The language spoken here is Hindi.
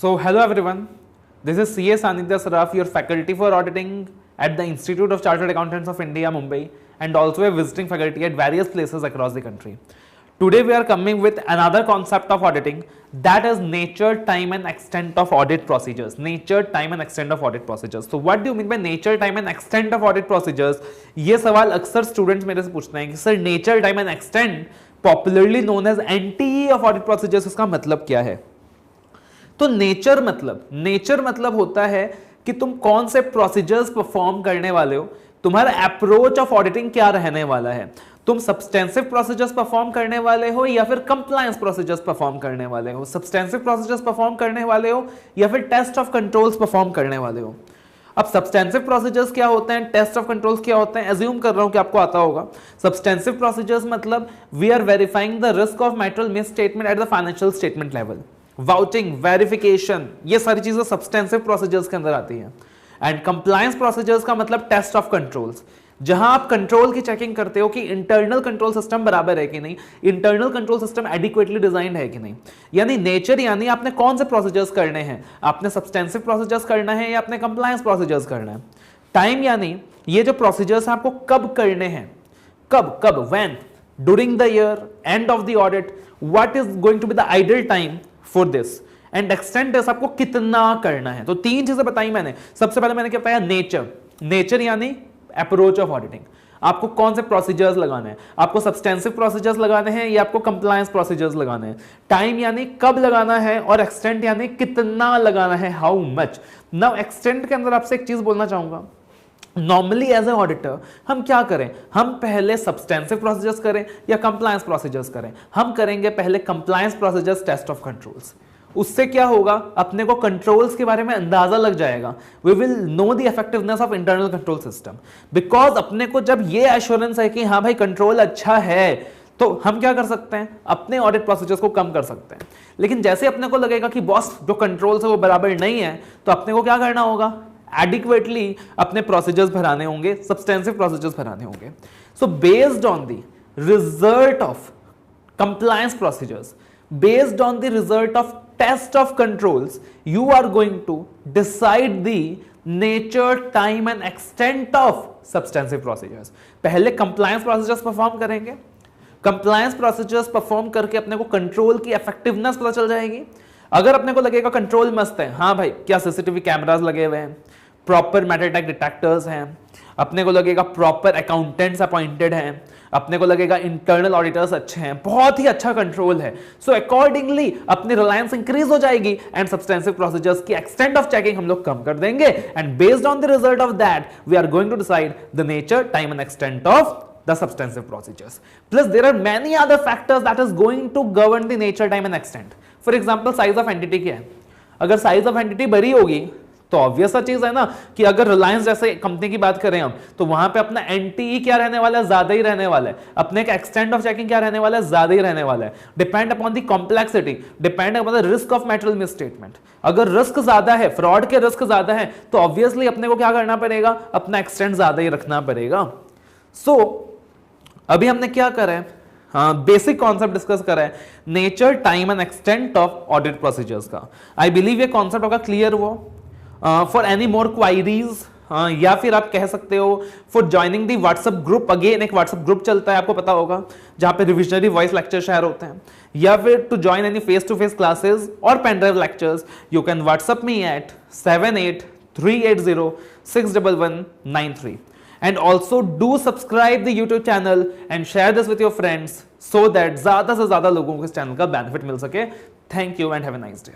So hello everyone, this is CA Sanidhya Saraf, your faculty for auditing at the Institute of Chartered Accountants of India, Mumbai, and also a visiting faculty at various places across the country. Today we are coming with another concept of auditing, that is nature, time and extent of audit procedures. Nature, time and extent of audit procedures. So what do you mean by nature, time and extent of audit procedures? ये सवाल अक्सर स्टूडेंट्स मेरे से पूछते हैं कि sir nature, time and extent popularly known as NTE of audit procedures, इसका मतलब क्या है? तो नेचर मतलब होता है कि तुम कौन से प्रोसीजर्स परफॉर्म करने वाले हो, तुम्हारा अप्रोच ऑफ ऑडिटिंग क्या रहने वाला है, तुम सब्सटेंसिव प्रोसीजर्स परफॉर्म करने वाले हो या फिर कंप्लायंस प्रोसीजर्स परफॉर्म करने वाले हो, सब्सटेंसिव प्रोसीजर्स परफॉर्म करने वाले हो या फिर टेस्ट ऑफ कंट्रोल्स परफॉर्म करने वाले हो। अब सब्सटेंसिव प्रोसीजर्स क्या होते हैं, टेस्ट ऑफ कंट्रोल्स क्या होते हैं, एज्यूम कर रहा हूं कि आपको आता होगा। सब्सटेंसिव प्रोसीजर्स मतलब we are verifying the risk of material misstatement at the financial statement level, vouching, verification, ये सारी चीजें सब्सटेंसिव प्रोसीजर्स के अंदर आती हैं। एंड कंप्लायंस प्रोसीजर्स का मतलब टेस्ट ऑफ कंट्रोल्स, जहां आप कंट्रोल की चेकिंग करते हो कि इंटरनल कंट्रोल सिस्टम बराबर है कि नहीं, internal control system adequately designed है कि नहीं। यानी नेचर यानी आपने कौन से प्रोसीजर्स करने हैं, आपने सब्सटेंसिव प्रोसीजर्स करना है या आपने कंप्लायंस प्रोसीजर्स करना है। टाइम यानी ये जो प्रोसीजर्स आपको कब करने हैं, कब when, during the year, end of the audit, what is going to be the ideal time for this, and extent is आपको कितना करना है। तो तीन चीजें बताई मैंने। सबसे पहले मैंने क्या बताया, नेचर यानी अप्रोच ऑफ ऑडिटिंग, आपको कौन से प्रोसीजर्स लगाने हैं, आपको सब्सटेंसिव प्रोसीजर्स लगाने हैं या आपको कंप्लायंस प्रोसीजर्स लगाने हैं। टाइम यानी कब लगाना है और एक्सटेंट यानी कितना लगाना है, हाउ मच। नाउ एक्सटेंट के अंदर आपसे एक चीज बोलना चाहूंगा, नॉर्मली एज ए ऑडिटर हम क्या करें, हम पहले सब्सटेंसिव प्रोसीजर्स करें या कंप्लायंस प्रोसीजर्स करें? हम करेंगे पहले compliance procedures, test of controls. उससे क्या होगा, अपने को कंट्रोल्स के बारे में अंदाजा लग जाएगा, we will know the effectiveness of internal control system, because अपने को जब ये एश्योरेंस है कि हाँ भाई कंट्रोल अच्छा है, तो हम क्या कर सकते हैं, अपने ऑडिट प्रोसीजर्स को कम कर सकते हैं। लेकिन जैसे अपने को लगेगा कि बॉस जो कंट्रोल्स है वो बराबर नहीं है, तो अपने को क्या करना होगा, एडिक्वेटली अपने प्रोसीजर्स भराने होंगे, सब्सटेंसिव प्रोसीजर्स भराने होंगे। So based on the result of compliance procedures, based on the result of test of controls, you are going to decide the nature, time and extent of substantive procedures. पहले compliance procedures perform करेंगे, compliance procedures perform करके अपने को कंट्रोल की इफेक्टिवनेस पता चल जाएगी। अगर अपने को लगेगा कंट्रोल मस्त है, हाँ भाई क्या सीसीटीवी कैमरास लगे हुए हैं, प्रॉपर मेटल डिटेक्ट डिटेक्टर्स हैं, अपने को लगेगा प्रॉपर अकाउंटेंट्स अपॉइंटेड हैं, अपने को लगेगा इंटरनल ऑडिटर्स अच्छे हैं, बहुत ही अच्छा कंट्रोल है, सो अकॉर्डिंगली अपनी रिलायंस इंक्रीज हो जाएगी एंड सब्सटेंसिव प्रोसीजर्स की एक्सटेंट ऑफ चेकिंग हम लोग कम कर देंगे, and based on the result of that we are going to decide the nature, time and extent of the substantive procedures. Plus there are many other factors that is going to govern the nature, time and extent. For example, size of entity क्या है, अगर size of entity बड़ी होगी तो ऑब्वियस सा चीज है ना कि अगर रिलायंस जैसे कंपनी की बात करें हम, तो वहां पे अपना एनटीई क्या रहने वाला है, ज्यादा ही रहने वाला है, अपने का एक्सटेंट ऑफ चेकिंग क्या रहने वाला है, ज्यादा ही रहने वाला है। Depend upon the complexity, depend upon the risk of material miss statement. अगर रिस्क ज्यादा है, फ्रॉड के रिस्क ज्यादा है, तो ऑब्वियसली अपने को क्या करना पड़ेगा, अपना एक्सटेंट ज्यादा ही रखना पड़ेगा। सो अभी हमने क्या करा है, हाँ बेसिक कॉन्सेप्ट डिस्कस करा है, nature, time and extent of audit procedures का। आई बिलीव ये कॉन्सेप्ट होगा क्लियर हुआ। फॉर एनी मोर क्वायरीज या फिर आप कह सकते हो for joining the WhatsApp group, again एक व्हाट्सएप ग्रुप चलता है आपको पता होगा, जहां पे रिविजनरी वॉइस लेक्चर शेयर होते हैं, या फिर to join any face to face classes और pen drive lectures, you can WhatsApp me at 7838061193. And also do subscribe the YouTube channel and share this with your friends so that ज़्यादा से ज़्यादा लोगों को इस चैनल का बेनिफिट मिल सके। Thank you and have a nice day.